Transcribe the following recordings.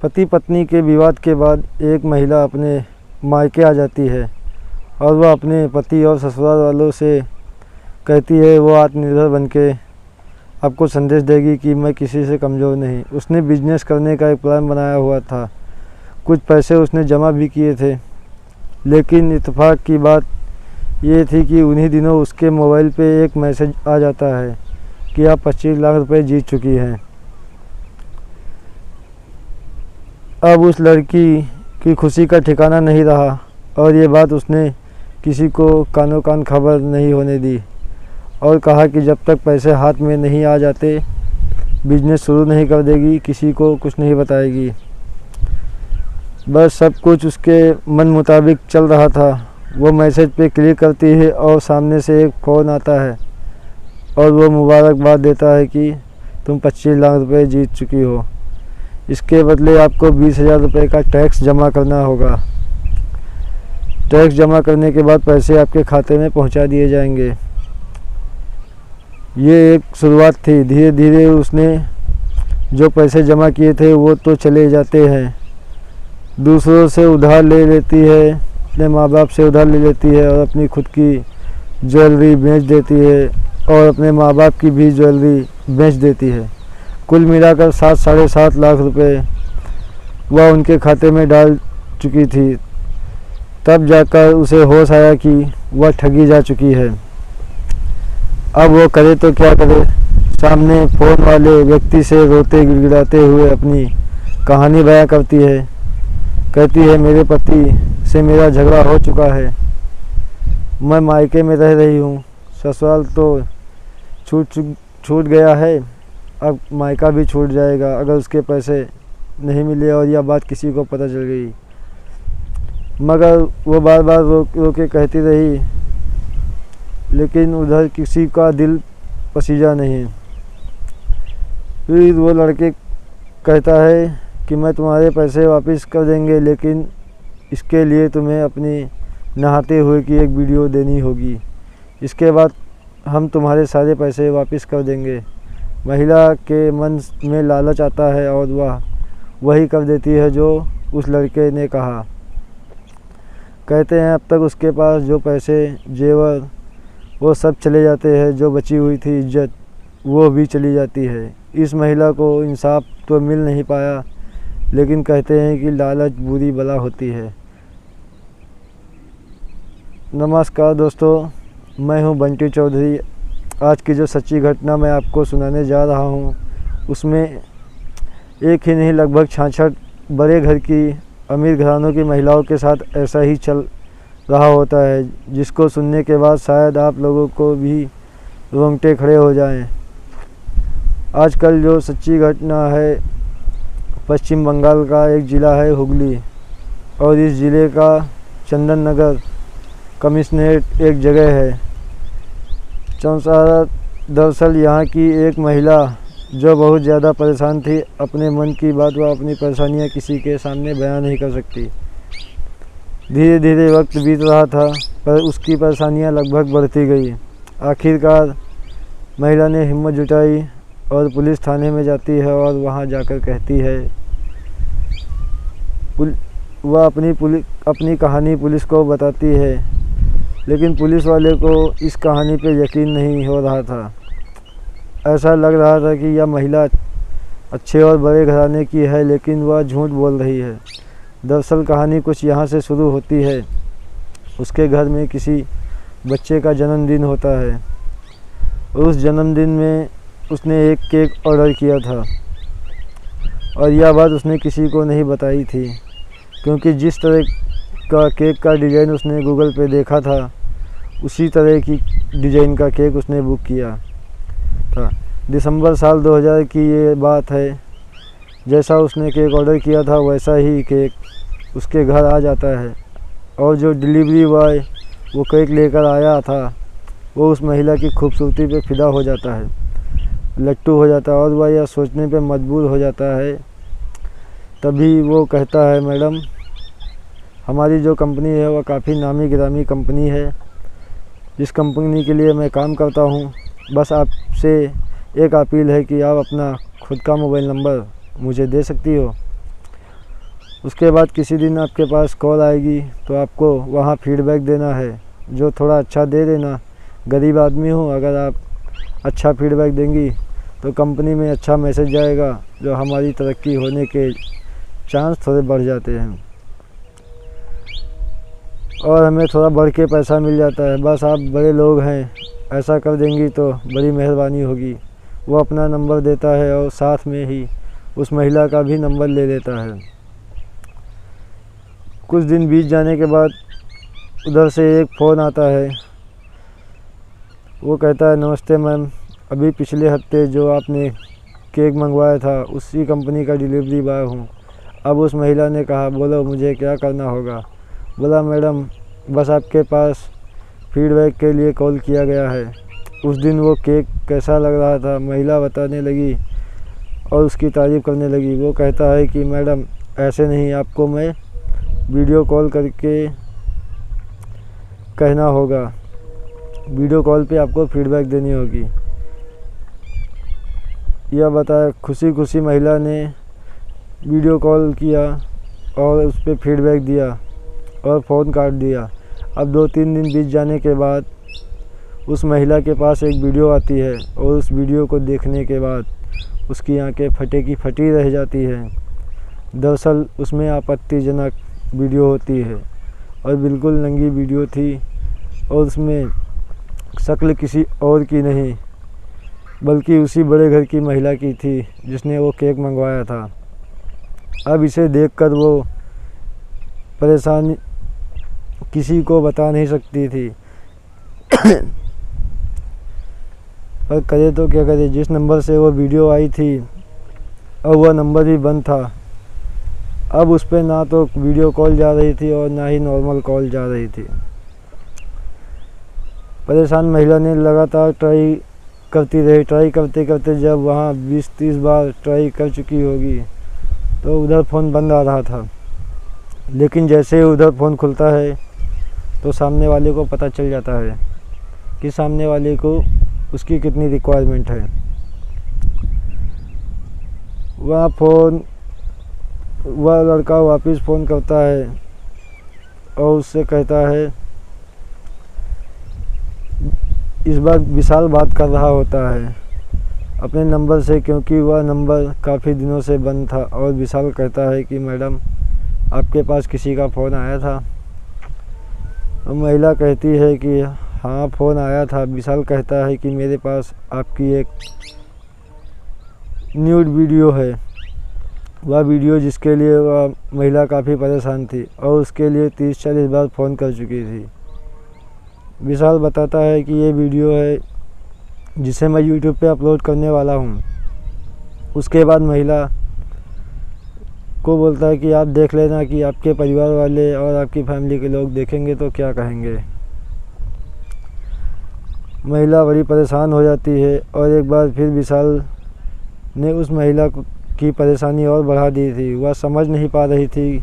पति पत्नी के विवाद के बाद एक महिला अपने मायके आ जाती है और वह अपने पति और ससुराल वालों से कहती है वो आत्मनिर्भर बनके आपको संदेश देगी कि मैं किसी से कमज़ोर नहीं। उसने बिजनेस करने का एक प्लान बनाया हुआ था, कुछ पैसे उसने जमा भी किए थे, लेकिन इत्तेफाक की बात ये थी कि उन्हीं दिनों उसके मोबाइल पे एक मैसेज आ जाता है कि आप 25 लाख रुपए जीत चुकी हैं। अब उस लड़की की खुशी का ठिकाना नहीं रहा और ये बात उसने किसी को कानो कान खबर नहीं होने दी और कहा कि जब तक पैसे हाथ में नहीं आ जाते बिजनेस शुरू नहीं कर देगी, किसी को कुछ नहीं बताएगी। बस सब कुछ उसके मन मुताबिक चल रहा था। वो मैसेज पे क्लिक करती है और सामने से एक फ़ोन आता है और वो मुबारकबाद देता है कि तुम 25 लाख रुपए जीत चुकी हो। इसके बदले आपको 20,000 रुपये का टैक्स जमा करना होगा। टैक्स जमा करने के बाद पैसे आपके खाते में पहुंचा दिए जाएंगे। ये एक शुरुआत थी। धीरे धीरे उसने जो पैसे जमा किए थे वो तो चले जाते हैं, दूसरों से उधार ले लेती है, अपने माँ बाप से उधार ले लेती है और अपनी खुद की ज्वेलरी बेच देती है और अपने माँ बाप की भी ज्वेलरी बेच देती है। कुल मिलाकर 7-7.5 लाख रुपए वह उनके खाते में डाल चुकी थी। तब जाकर उसे होश आया कि वह ठगी जा चुकी है। अब वो करे तो क्या करे। सामने फ़ोन वाले व्यक्ति से रोते गिड़गिड़ाते हुए अपनी कहानी बयां करती है। कहती है मेरे पति से मेरा झगड़ा हो चुका है, मैं मायके में रह रही हूँ, ससुराल तो छूट गया है, अब मायका भी छूट जाएगा अगर उसके पैसे नहीं मिले और यह बात किसी को पता चल गई। मगर वो बार बार रो के कहती रही, लेकिन उधर किसी का दिल पसीजा नहीं। फिर वो लड़के कहता है कि मैं तुम्हारे पैसे वापस कर देंगे, लेकिन इसके लिए तुम्हें अपनी नहाते हुए की एक वीडियो देनी होगी, इसके बाद हम तुम्हारे सारे पैसे वापस कर देंगे। महिला के मन में लालच आता है और वह वही कर देती है जो उस लड़के ने कहा। कहते हैं अब तक उसके पास जो पैसे जेवर वो सब चले जाते हैं, जो बची हुई थी इज्जत वो भी चली जाती है। इस महिला को इंसाफ तो मिल नहीं पाया, लेकिन कहते हैं कि लालच बुरी बला होती है। नमस्कार दोस्तों, मैं हूं बंटी चौधरी। आज की जो सच्ची घटना मैं आपको सुनाने जा रहा हूं उसमें एक ही नहीं लगभग 66 बड़े घर की अमीर घरानों की महिलाओं के साथ ऐसा ही चल रहा होता है, जिसको सुनने के बाद शायद आप लोगों को भी रोंगटे खड़े हो जाएं। आजकल जो सच्ची घटना है पश्चिम बंगाल का एक ज़िला है हुगली, और इस ज़िले का चंदन नगर कमिश्नरेट एक जगह है चौसारा। दरअसल यहाँ की एक महिला जो बहुत ज़्यादा परेशान थी, अपने मन की बात व अपनी परेशानियाँ किसी के सामने बयान नहीं कर सकती। धीरे धीरे वक्त बीत रहा था पर उसकी परेशानियाँ लगभग बढ़ती गई। आखिरकार महिला ने हिम्मत जुटाई और पुलिस थाने में जाती है और वहाँ जाकर कहती है, वह अपनी कहानी पुलिस को बताती है, लेकिन पुलिस वाले को इस कहानी पे यकीन नहीं हो रहा था। ऐसा लग रहा था कि यह महिला अच्छे और बड़े घराने की है, लेकिन वह झूठ बोल रही है। दरअसल कहानी कुछ यहाँ से शुरू होती है। उसके घर में किसी बच्चे का जन्मदिन होता है और उस जन्मदिन में उसने एक केक ऑर्डर किया था और यह बात उसने किसी को नहीं बताई थी, क्योंकि जिस तरह का केक का डिज़ाइन उसने गूगल पे देखा था उसी तरह की डिज़ाइन का केक उसने बुक किया था। दिसंबर साल 2000 की ये बात है। जैसा उसने केक ऑर्डर किया था वैसा ही केक उसके घर आ जाता है और जो डिलीवरी बॉय वो केक लेकर आया था वो उस महिला की खूबसूरती पे फिदा हो जाता है, लट्टू हो जाता है और वह यह सोचने पे मजबूर हो जाता है। तभी वो कहता है, मैडम हमारी जो कंपनी है वह काफ़ी नामी गिरामी कंपनी है, जिस कंपनी के लिए मैं काम करता हूँ। बस आपसे एक अपील है कि आप अपना खुद का मोबाइल नंबर मुझे दे सकती हो। उसके बाद किसी दिन आपके पास कॉल आएगी तो आपको वहाँ फीडबैक देना है, जो थोड़ा अच्छा दे देना। गरीब आदमी हूँ, अगर आप अच्छा फीडबैक देंगी तो कंपनी में अच्छा मैसेज जाएगा, जो हमारी तरक्की होने के चांस थोड़े बढ़ जाते हैं और हमें थोड़ा बढ़ के पैसा मिल जाता है। बस आप बड़े लोग हैं, ऐसा कर देंगी तो बड़ी मेहरबानी होगी। वो अपना नंबर देता है और साथ में ही उस महिला का भी नंबर ले लेता है। कुछ दिन बीत जाने के बाद उधर से एक फ़ोन आता है। वो कहता है, नमस्ते मैम, अभी पिछले हफ्ते जो आपने केक मंगवाया था उसी कंपनी का डिलीवरी बॉय हूँ। अब उस महिला ने कहा, बोलो मुझे क्या करना होगा। बोला, मैडम बस आपके पास फीडबैक के लिए कॉल किया गया है। उस दिन वो केक कैसा लग रहा था, महिला बताने लगी और उसकी तारीफ़ करने लगी। वो कहता है कि मैडम ऐसे नहीं, आपको मैं वीडियो कॉल करके कहना होगा, वीडियो कॉल पे आपको फीडबैक देनी होगी। यह बताया, खुशी खुशी महिला ने वीडियो कॉल किया और उस पर फीडबैक दिया और फ़ोन काट दिया। अब 2-3 दिन बीत जाने के बाद उस महिला के पास एक वीडियो आती है और उस वीडियो को देखने के बाद उसकी आंखें फटे की फटी रह जाती है। दरअसल उसमें आपत्तिजनक वीडियो होती है और बिल्कुल नंगी वीडियो थी और उसमें शक्ल किसी और की नहीं बल्कि उसी बड़े घर की महिला की थी जिसने वो केक मंगवाया था। अब इसे देखकर वो परेशानी किसी को बता नहीं सकती थी पर करे तो क्या करे। जिस नंबर से वो वीडियो आई थी और वह नंबर भी बंद था। अब उस पर ना तो वीडियो कॉल जा रही थी और ना ही नॉर्मल कॉल जा रही थी। परेशान महिला ने लगातार ट्राई करती रही। ट्राई करते करते जब वहाँ 20-30 बार ट्राई कर चुकी होगी तो उधर फ़ोन बंद आ रहा था। लेकिन जैसे ही उधर फ़ोन खुलता है तो सामने वाले को पता चल जाता है कि सामने वाले को उसकी कितनी रिक्वायरमेंट है। वह लड़का वापस फ़ोन करता है और उससे कहता है, इस बार विशाल बात कर रहा होता है अपने नंबर से, क्योंकि वह नंबर काफ़ी दिनों से बंद था। और विशाल कहता है कि मैडम आपके पास किसी का फ़ोन आया था। और महिला कहती है कि हाँ फ़ोन आया था। विशाल कहता है कि मेरे पास आपकी एक न्यूड वीडियो है। वह वीडियो जिसके लिए वह महिला काफ़ी परेशान थी और उसके लिए 30-40 बार फ़ोन कर चुकी थी। विशाल बताता है कि ये वीडियो है जिसे मैं YouTube पे अपलोड करने वाला हूँ। उसके बाद महिला को बोलता है कि आप देख लेना कि आपके परिवार वाले और आपकी फैमिली के लोग देखेंगे तो क्या कहेंगे। महिला बड़ी परेशान हो जाती है और एक बार फिर विशाल ने उस महिला की परेशानी और बढ़ा दी थी। वह समझ नहीं पा रही थी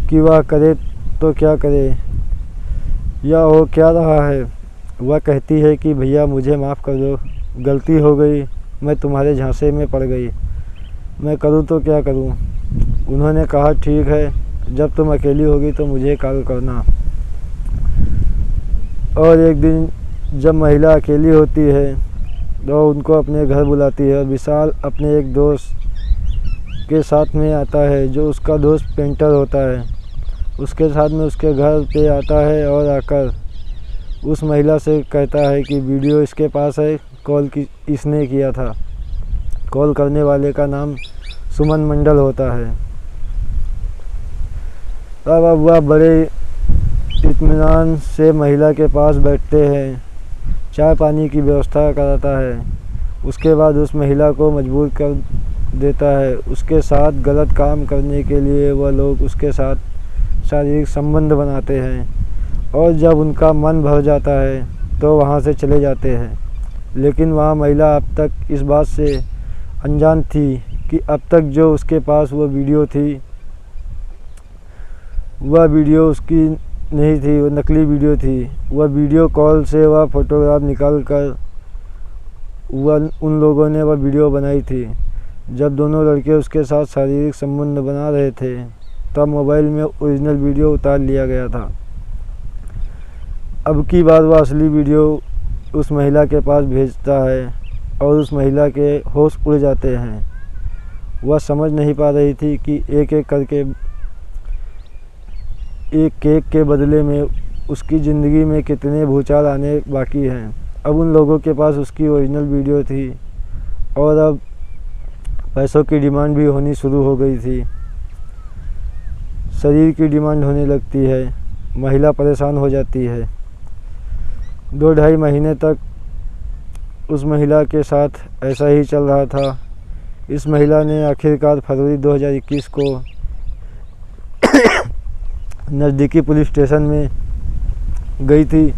कि वह करे तो क्या करे या हो क्या रहा है। वह कहती है कि भैया मुझे माफ़ कर दो, गलती हो गई, मैं तुम्हारे झांसे में पड़ गई, मैं करूँ तो क्या करूँ। उन्होंने कहा ठीक है, जब तुम अकेली होगी तो मुझे कॉल करना। और एक दिन जब महिला अकेली होती है तो उनको अपने घर बुलाती है। विशाल अपने एक दोस्त के साथ में आता है जो उसका दोस्त पेंटर होता है। उसके साथ में उसके घर पे आता है और आकर उस महिला से कहता है कि वीडियो इसके पास है, कॉल की इसने किया था। कॉल करने वाले का नाम सुमन मंडल होता है। अब वह बड़े इत्मीनान से महिला के पास बैठते हैं, चाय पानी की व्यवस्था कराता है। उसके बाद उस महिला को मजबूर कर देता है उसके साथ गलत काम करने के लिए। वह लोग उसके साथ शारीरिक संबंध बनाते हैं और जब उनका मन भर जाता है तो वहाँ से चले जाते हैं। लेकिन वहाँ महिला अब तक इस बात से अनजान थी कि अब तक जो उसके पास वो वीडियो थी वह वीडियो उसकी नहीं थी, वो नकली वीडियो थी। वह वीडियो कॉल से वह फ़ोटोग्राफ निकाल कर वह उन लोगों ने वह वीडियो बनाई थी जब दोनों लड़के उसके साथ शारीरिक संबंध बना रहे थे। तब मोबाइल में ओरिजिनल वीडियो उतार लिया गया था। अब की बार वह असली वीडियो उस महिला के पास भेजता है और उस महिला के होश उड़ जाते हैं। वह समझ नहीं पा रही थी कि एक एक करके एक केक के बदले में उसकी ज़िंदगी में कितने भूचाल आने बाकी हैं। अब उन लोगों के पास उसकी ओरिजिनल वीडियो थी और अब पैसों की डिमांड भी होनी शुरू हो गई थी। शरीर की डिमांड होने लगती है। महिला परेशान हो जाती है। 2-2.5 महीने तक उस महिला के साथ ऐसा ही चल रहा था। इस महिला ने आखिरकार फरवरी 2021 को नज़दीकी पुलिस स्टेशन में गई थी।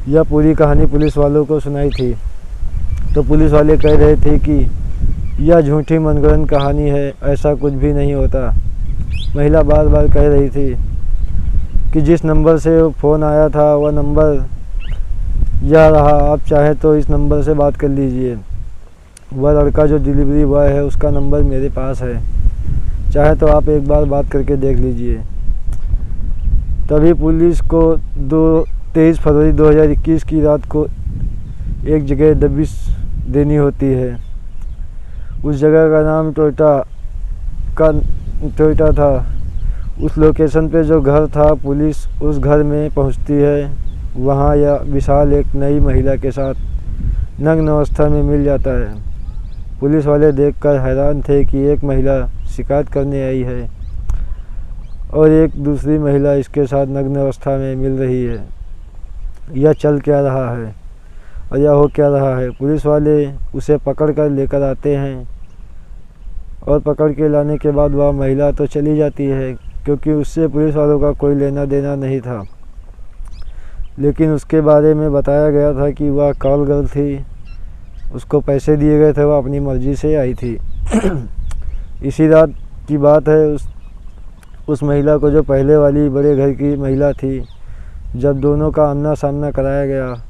यह पूरी कहानी पुलिस वालों को सुनाई थी। तो पुलिस वाले कह रहे थे कि यह झूठी मनगढ़ंत कहानी है, ऐसा कुछ भी नहीं होता। महिला बार बार कह रही थी कि जिस नंबर से फ़ोन आया था वह नंबर यह रहा, आप चाहें तो इस नंबर से बात कर लीजिए। वह लड़का जो डिलीवरी बॉय है उसका नंबर मेरे पास है, चाहे तो आप एक बार बात करके देख लीजिए। तभी पुलिस को 23 फरवरी 2021 की रात को एक जगह दबिश देनी होती है। उस जगह का नाम टोयोटा था। उस लोकेशन पे जो घर था, पुलिस उस घर में पहुंचती है। वहां यह विशाल एक नई महिला के साथ नग्न अवस्था में मिल जाता है। पुलिस वाले देखकर हैरान थे कि एक महिला शिकायत करने आई है और एक दूसरी महिला इसके साथ नग्न अवस्था में मिल रही है। यह चल क्या रहा है और यह हो क्या रहा है। पुलिस वाले उसे पकड़ कर लेकर आते हैं और पकड़ के लाने के बाद वह महिला तो चली जाती है, क्योंकि उससे पुलिस वालों का कोई लेना देना नहीं था। लेकिन उसके बारे में बताया गया था कि वह कॉल गर्ल थी, उसको पैसे दिए गए थे, वह अपनी मर्ज़ी से आई थी। इसी रात की बात है। उस महिला को, जो पहले वाली बड़े घर की महिला थी, जब दोनों का आमना सामना कराया गया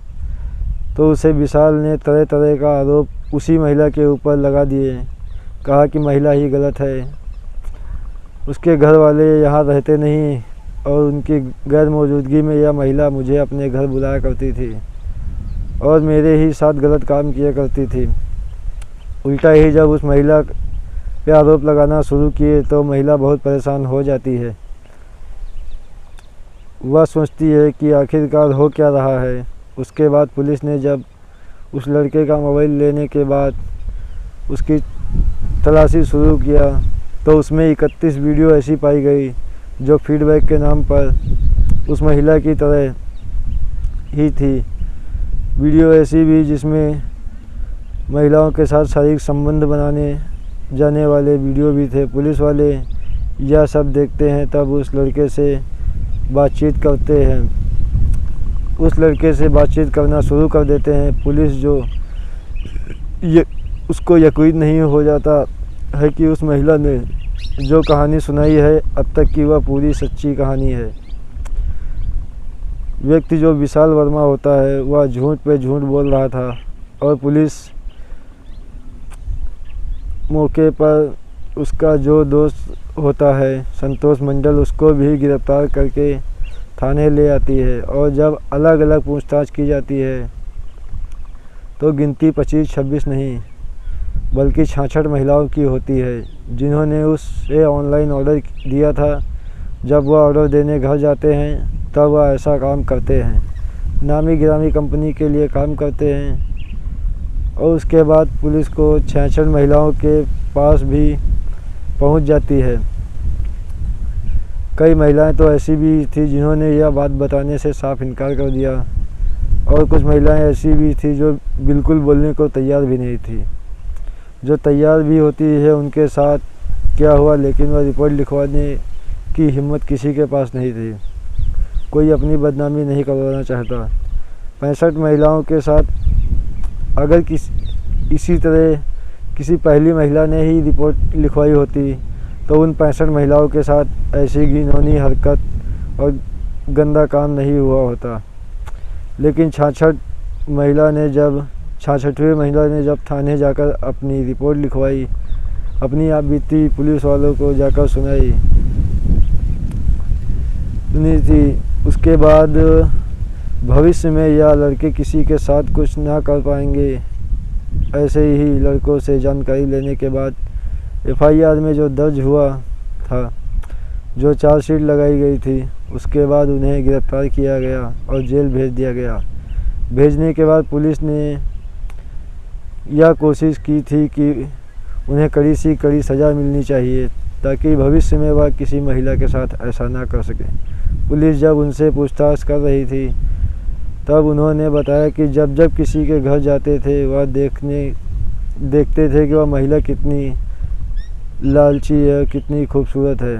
तो उसे विशाल ने तरह तरह का आरोप उसी महिला के ऊपर लगा दिए। कहा कि महिला ही गलत है, उसके घर वाले यहाँ रहते नहीं और उनकी गैर मौजूदगी में यह महिला मुझे अपने घर बुलाया करती थी और मेरे ही साथ गलत काम किया करती थी। उल्टा ही जब उस महिला पे आरोप लगाना शुरू किए तो महिला बहुत परेशान हो जाती है। वह सोचती है कि आखिरकार हो क्या रहा है। उसके बाद पुलिस ने जब उस लड़के का मोबाइल लेने के बाद उसकी तलाशी शुरू किया तो उसमें 31 वीडियो ऐसी पाई गई जो फीडबैक के नाम पर उस महिला की तरह ही थी। वीडियो ऐसी भी जिसमें महिलाओं के साथ शारीरिक संबंध बनाने जाने वाले वीडियो भी थे। पुलिस वाले यह सब देखते हैं, तब उस लड़के से बातचीत करते हैं, उस लड़के से बातचीत करना शुरू कर देते हैं। पुलिस उसको यकीन नहीं हो जाता है कि उस महिला ने जो कहानी सुनाई है अब तक की वह पूरी सच्ची कहानी है। व्यक्ति जो विशाल वर्मा होता है वह झूठ पे झूठ बोल रहा था और पुलिस मौके पर उसका जो दोस्त होता है संतोष मंडल, उसको भी गिरफ्तार करके थाने ले आती है। और जब अलग अलग पूछताछ की जाती है तो गिनती 25-26 नहीं बल्कि 66 महिलाओं की होती है, जिन्होंने उससे ऑनलाइन ऑर्डर दिया था। जब वह ऑर्डर देने घर जाते हैं तब वह ऐसा काम करते हैं, नामी गिरामी कंपनी के लिए काम करते हैं। और उसके बाद पुलिस को 66 महिलाओं के पास भी पहुंच जाती है। कई महिलाएं तो ऐसी भी थी जिन्होंने यह बात बताने से साफ इनकार कर दिया और कुछ महिलाएं ऐसी भी थी जो बिल्कुल बोलने को तैयार भी नहीं थी। जो तैयार भी होती है उनके साथ क्या हुआ, लेकिन वह रिपोर्ट लिखवाने की हिम्मत किसी के पास नहीं थी। कोई अपनी बदनामी नहीं करवाना चाहता। 65 महिलाओं के साथ अगर इसी तरह किसी पहली महिला ने ही रिपोर्ट लिखवाई होती तो उन 65 महिलाओं के साथ ऐसी घिनौनी हरकत और गंदा काम नहीं हुआ होता। लेकिन 66वीं महिला ने जब थाने जाकर अपनी रिपोर्ट लिखवाई, अपनी आप बीती पुलिस वालों को जाकर सुनाई, सुनी थी। उसके बाद भविष्य में यह लड़के किसी के साथ कुछ ना कर पाएंगे। ऐसे ही लड़कों से जानकारी लेने के बाद एफआईआर में जो दर्ज हुआ था, जो चार्जशीट लगाई गई थी, उसके बाद उन्हें गिरफ्तार किया गया और जेल भेज दिया गया। भेजने के बाद पुलिस ने यह कोशिश की थी कि उन्हें कड़ी से कड़ी सज़ा मिलनी चाहिए ताकि भविष्य में वह किसी महिला के साथ ऐसा ना कर सके। पुलिस जब उनसे पूछताछ कर रही थी तब उन्होंने बताया कि जब जब किसी के घर जाते थे वह देखते थे कि वह महिला कितनी लालची है, कितनी खूबसूरत है,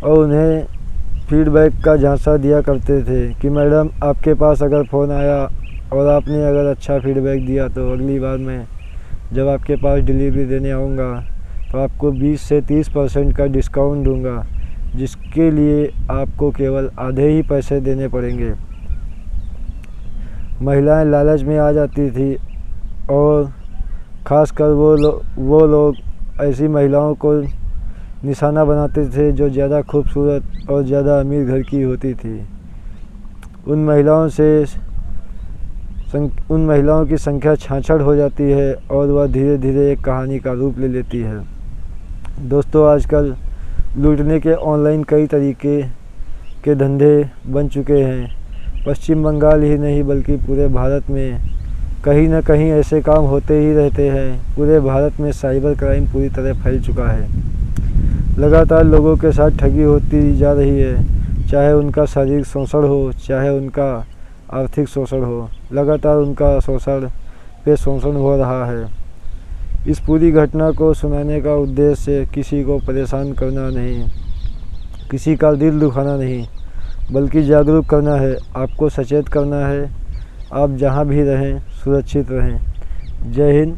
और उन्हें फीडबैक का झांसा दिया करते थे कि मैडम आपके पास अगर फ़ोन आया और आपने अगर अच्छा फीडबैक दिया तो अगली बार मैं जब आपके पास डिलीवरी देने आऊँगा तो आपको 20 से 30% का डिस्काउंट दूंगा, जिसके लिए आपको केवल आधे ही पैसे देने पड़ेंगे। महिलाएं लालच में आ जाती थी और ख़ासकर वो लोग ऐसी महिलाओं को निशाना बनाते थे जो ज़्यादा खूबसूरत और ज़्यादा अमीर घर की होती थी। उन महिलाओं की संख्या 66 हो जाती है और वह धीरे धीरे एक कहानी का रूप ले लेती है। दोस्तों, आजकल लूटने के ऑनलाइन कई तरीके के धंधे बन चुके हैं। पश्चिम बंगाल ही नहीं बल्कि पूरे भारत में कहीं न कहीं ऐसे काम होते ही रहते हैं। पूरे भारत में साइबर क्राइम पूरी तरह फैल चुका है। लगातार लोगों के साथ ठगी होती जा रही है, चाहे उनका शारीरिक शोषण हो, चाहे उनका आर्थिक शोषण हो। लगातार उनका शोषण हो रहा है। इस पूरी घटना को सुनाने का उद्देश्य किसी को परेशान करना नहीं, किसी का दिल दुखाना नहीं, बल्कि जागरूक करना है, आपको सचेत करना है। आप जहां भी रहें सुरक्षित रहें। जय हिंद।